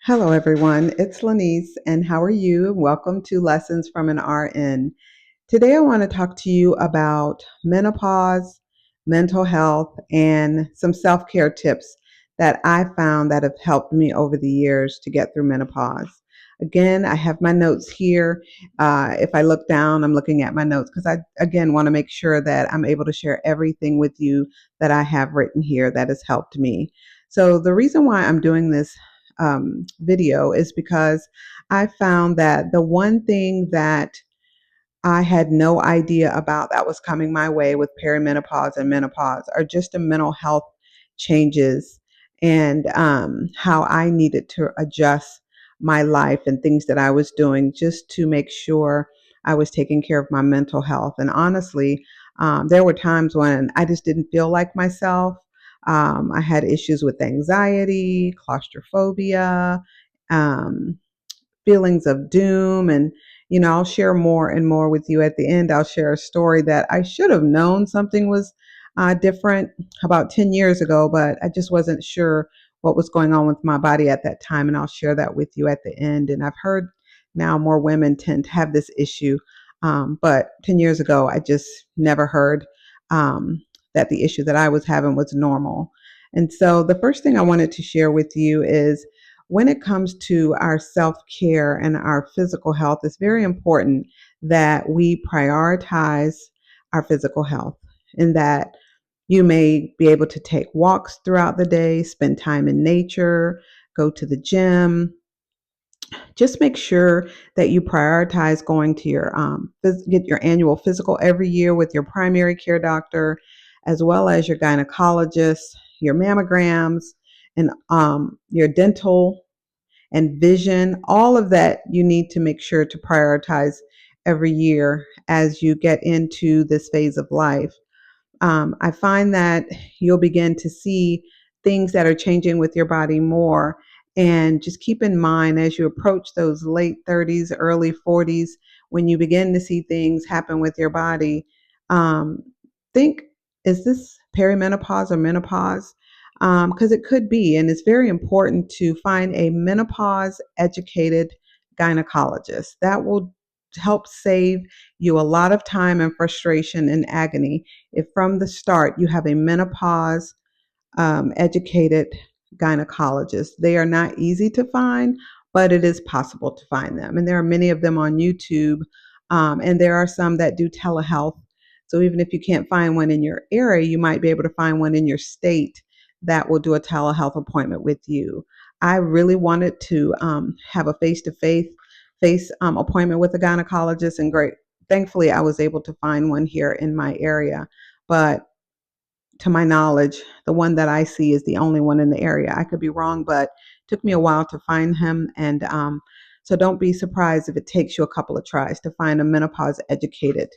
Hello, everyone. It's Lanice, and how are you? Welcome to Lessons from an RN. Today, I want to talk to you about menopause, mental health, and some self care tips that I found that have helped me over the years to get through menopause. Again, I have my notes here. If I look down, I'm looking at my notes because again, want to make sure that I'm able to share everything with you that I have written here that has helped me. So, the reason why I'm doing this video is because I found that the one thing that I had no idea about that was coming my way with perimenopause and menopause are just the mental health changes and how I needed to adjust my life and things that I was doing just to make sure I was taking care of my mental health. And honestly, there were times when I just didn't feel like myself. I had issues with anxiety, claustrophobia, um, feelings of doom. And, I'll share more and more with you at the end. I'll share a story that I should have known something was different about 10 years ago, but I just wasn't sure what was going on with my body at that time. And I'll share that with you at the end. And I've heard now more women tend to have this issue. But 10 years ago, I just never heard that the issue that I was having was normal. And so the first thing I wanted to share with you is when it comes to our self care and our physical health, it's very important that we prioritize our physical health and that you may be able to take walks throughout the day, spend time in nature, go to the gym. Just make sure that you prioritize going to get your annual physical every year with your primary care doctor, as well as your gynecologist, your mammograms, and your dental and vision, all of that you need to make sure to prioritize every year as you get into this phase of life. I find that you'll begin to see things that are changing with your body more. And just keep in mind as you approach those late 30s, early 40s, when you begin to see things happen with your body, um, think, is this perimenopause or menopause? Because it could be. And it's very important to find a menopause educated gynecologist. That will help save you a lot of time and frustration and agony if from the start you have a menopause educated gynecologist. They are not easy to find, but it is possible to find them. And there are many of them on YouTube, and there are some that do telehealth. So even if you can't find one in your area, you might be able to find one in your state that will do a telehealth appointment with you. I really wanted to have a face appointment with a gynecologist, and great. Thankfully, I was able to find one here in my area. But to my knowledge, the one that I see is the only one in the area. I could be wrong, but it took me a while to find him. And so don't be surprised if it takes you a couple of tries to find a menopause educated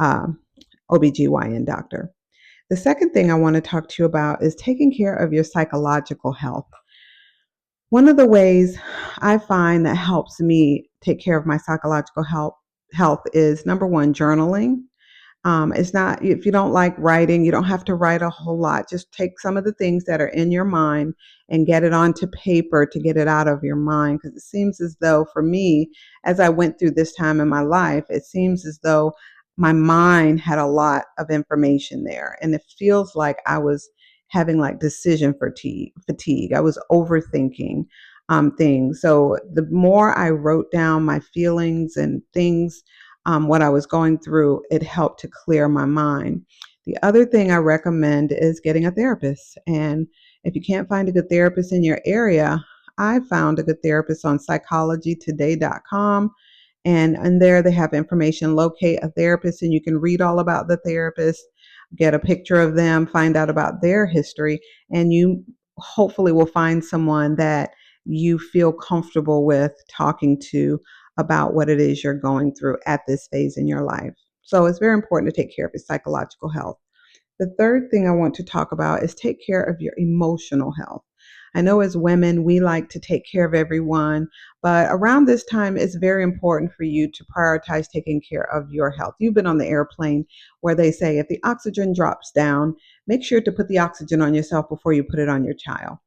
um, OBGYN doctor. The second thing I want to talk to you about is taking care of your psychological health. One of the ways I find that helps me take care of my psychological health is number one, journaling. It's not, if you don't like writing, you don't have to write a whole lot. Just take some of the things that are in your mind and get it onto paper to get it out of your mind. Because it seems as though, for me, as I went through this time in my life, it seems as though my mind had a lot of information there. And it feels like I was having like decision fatigue. I was overthinking things. So the more I wrote down my feelings and things, what I was going through, it helped to clear my mind. The other thing I recommend is getting a therapist. And if you can't find a good therapist in your area, I found a good therapist on psychologytoday.com. And there they have information. Locate a therapist, and you can read all about the therapist, get a picture of them, find out about their history, and you hopefully will find someone that you feel comfortable with talking to about what it is you're going through at this phase in your life. So it's very important to take care of your psychological health. The third thing I want to talk about is take care of your emotional health. I know as women, we like to take care of everyone, but around this time, it's very important for you to prioritize taking care of your health. You've been on the airplane where they say if the oxygen drops down, make sure to put the oxygen on yourself before you put it on your child.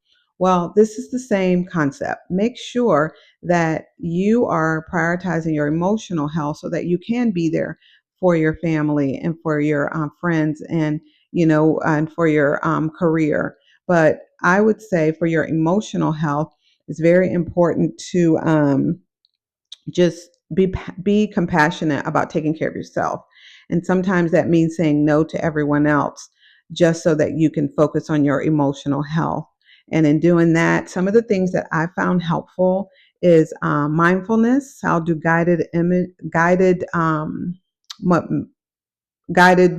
Well, this is the same concept. Make sure that you are prioritizing your emotional health so that you can be there for your family and for your friends and and for your career. But I would say for your emotional health, it's very important to just be compassionate about taking care of yourself. And sometimes that means saying no to everyone else just so that you can focus on your emotional health. And in doing that, some of the things that I found helpful is mindfulness. I'll do guided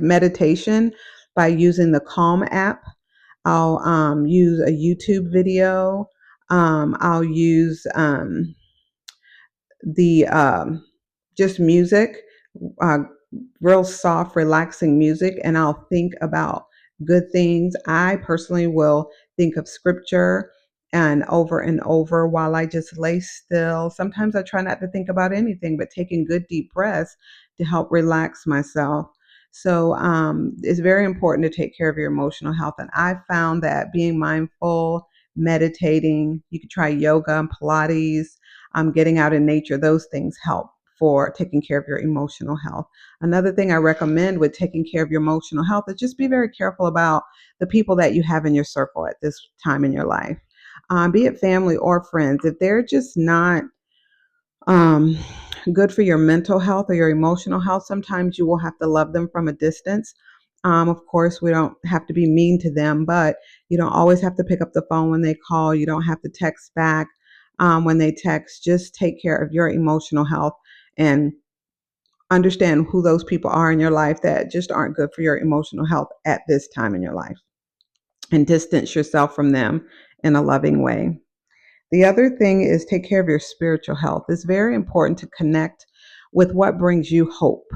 meditation by using the Calm app. I'll use a YouTube video. I'll use the just music, uh, real soft, relaxing music, and I'll think about good things. I personally will think of scripture and over while I just lay still. Sometimes I try not to think about anything, but taking good deep breaths to help relax myself. So it's very important to take care of your emotional health. And I found that being mindful, meditating, you could try yoga and Pilates, getting out in nature, those things help for taking care of your emotional health. Another thing I recommend with taking care of your emotional health is just be very careful about the people that you have in your circle at this time in your life, be it family or friends. If they're just not um, good for your mental health or your emotional health, sometimes you will have to love them from a distance. Of course, we don't have to be mean to them, but you don't always have to pick up the phone when they call. You don't have to text back when they text. Just take care of your emotional health and understand who those people are in your life that just aren't good for your emotional health at this time in your life, and distance yourself from them in a loving way. The other thing is take care of your spiritual health. It's very important to connect with what brings you hope.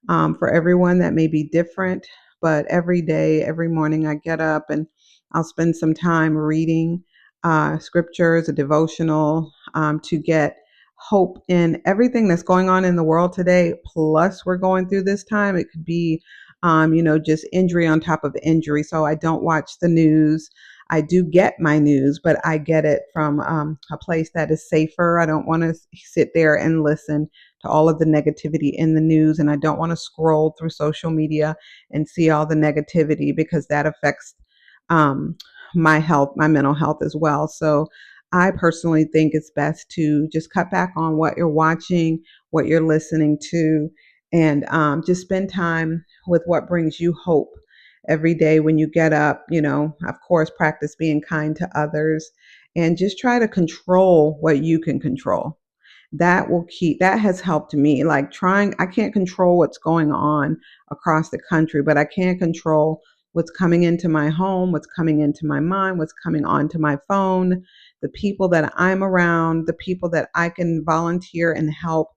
For everyone, that may be different, but every day, every morning, I get up and I'll spend some time reading scriptures, a devotional, to get hope in everything that's going on in the world today. Plus, we're going through this time. It could be, just injury on top of injury. So I don't watch the news. I do get my news, but I get it from a place that is safer. I don't want to sit there and listen to all of the negativity in the news, and I don't want to scroll through social media and see all the negativity because that affects um, my health, my mental health as well. So I personally think it's best to just cut back on what you're watching, what you're listening to, and just spend time with what brings you hope every day when you get up. Of course, practice being kind to others and just try to control what you can control. That has helped me, like trying. I can't control what's going on across the country, but I can control what's coming into my home, what's coming into my mind, what's coming onto my phone, the people that I'm around, the people that I can volunteer and help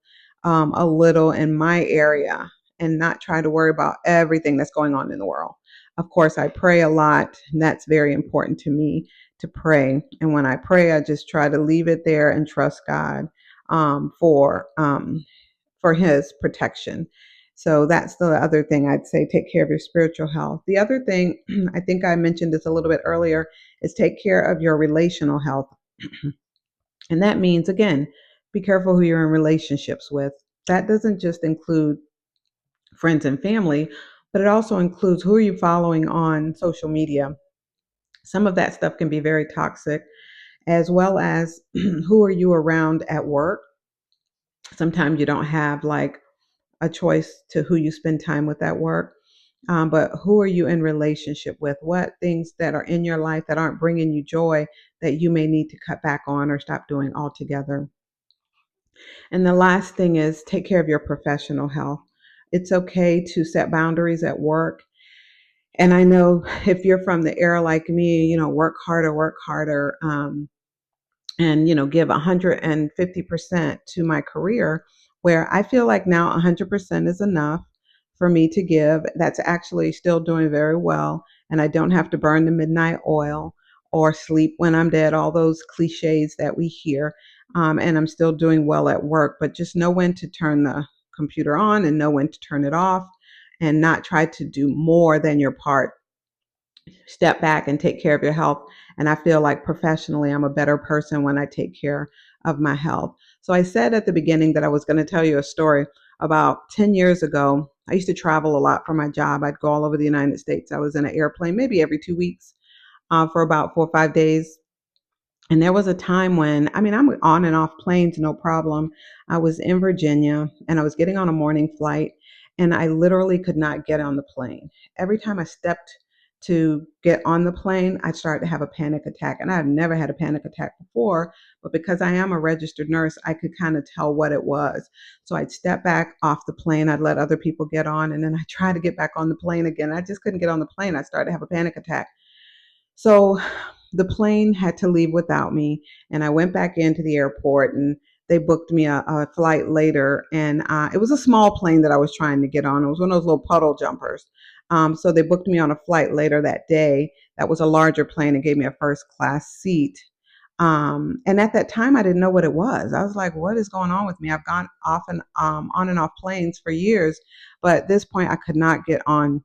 a little in my area, and not try to worry about everything that's going on in the world. Of course, I pray a lot, and that's very important to me to pray. And when I pray, I just try to leave it there and trust God um, for um, for His protection. So that's the other thing I'd say: take care of your spiritual health. The other thing, I think I mentioned this a little bit earlier, is take care of your relational health, and that means again, be careful who you're in relationships with. That doesn't just include friends and family, but it also includes who are you following on social media. Some of that stuff can be very toxic, as well as who are you around at work. Sometimes you don't have like a choice to who you spend time with at work. But who are you in relationship with? What things that are in your life that aren't bringing you joy that you may need to cut back on or stop doing altogether? And the last thing is take care of your professional health. It's okay to set boundaries at work. And I know if you're from the era like me, work harder. And give 150% to my career, where I feel like now 100% is enough for me to give. That's actually still doing very well, and I don't have to burn the midnight oil or sleep when I'm dead, all those cliches that we hear. And I'm still doing well at work, but just know when to turn the computer on and know when to turn it off, and not try to do more than your part step back and take care of your health. And I feel like professionally, I'm a better person when I take care of my health. So I said at the beginning that I was going to tell you a story. About 10 years ago, I used to travel a lot for my job. I'd go all over the United States. I was in an airplane maybe every 2 weeks for about 4 or 5 days. And there was a time when, I mean, I'm on and off planes, no problem. I was in Virginia and I was getting on a morning flight and I literally could not get on the plane. Every time I stepped to get on the plane, I started to have a panic attack. And I have never had a panic attack before, but because I am a registered nurse, I could kind of tell what it was. So I'd step back off the plane, I'd let other people get on, and then I try to get back on the plane again. I just couldn't get on the plane. I started to have a panic attack. So the plane had to leave without me, and I went back into the airport, and they booked me a flight later. And it was a small plane that I was trying to get on. It was one of those little puddle jumpers. So they booked me on a flight later that day. That was a larger plane and gave me a first class seat. And at that time, I didn't know what it was. I was like, what is going on with me? I've gone off and on and off planes for years, but at this point, I could not get on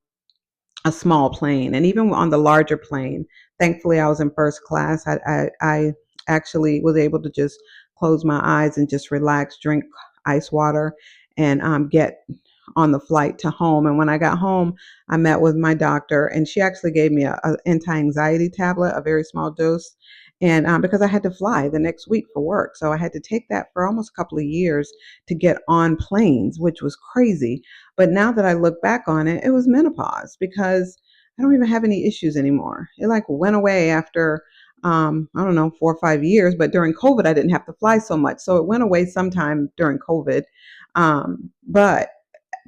a small plane. And even on the larger plane, thankfully I was in first class. I actually was able to just close my eyes and just relax, drink ice water, and get on the flight to home. And when I got home, I met with my doctor, and she actually gave me a anti-anxiety tablet, a very small dose. And because I had to fly the next week for work, so I had to take that for almost a couple of years to get on planes, which was crazy. But now that I look back on it, it was menopause because I don't even have any issues anymore. It like went away after, I don't know, 4 or 5 years. But during COVID, I didn't have to fly so much. So it went away sometime during COVID. But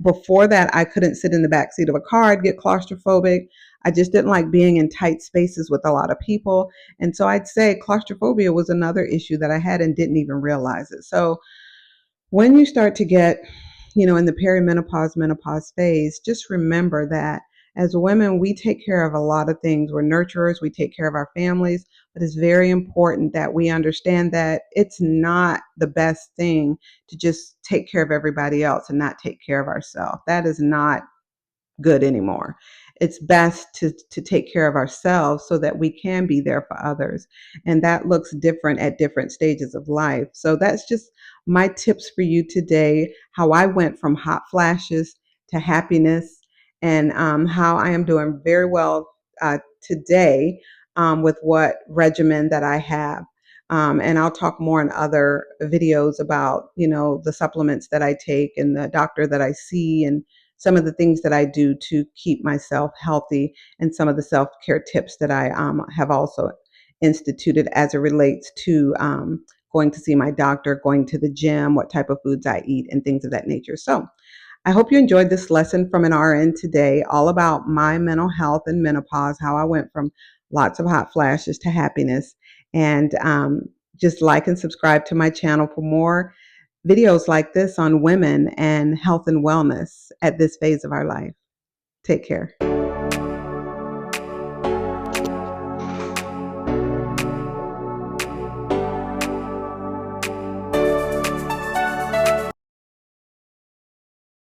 before that, I couldn't sit in the back seat of a car. I'd get claustrophobic. I just didn't like being in tight spaces with a lot of people. And so I'd say claustrophobia was another issue that I had and didn't even realize it. So when you start to get, in the perimenopause, menopause phase, just remember that as women, we take care of a lot of things. We're nurturers, we take care of our families, but it's very important that we understand that it's not the best thing to just take care of everybody else and not take care of ourselves. That is not good anymore. It's best to take care of ourselves so that we can be there for others. And that looks different at different stages of life. So that's just my tips for you today, how I went from hot flashes to happiness, and how I am doing very well today with what regimen that I have. And I'll talk more in other videos about, the supplements that I take and the doctor that I see and some of the things that I do to keep myself healthy and some of the self-care tips that I have also instituted as it relates to going to see my doctor, going to the gym, what type of foods I eat, and things of that nature. So I hope you enjoyed this lesson from an RN today, all about my mental health and menopause, how I went from lots of hot flashes to happiness. And just like and subscribe to my channel for more videos like this on women and health and wellness at this phase of our life. Take care.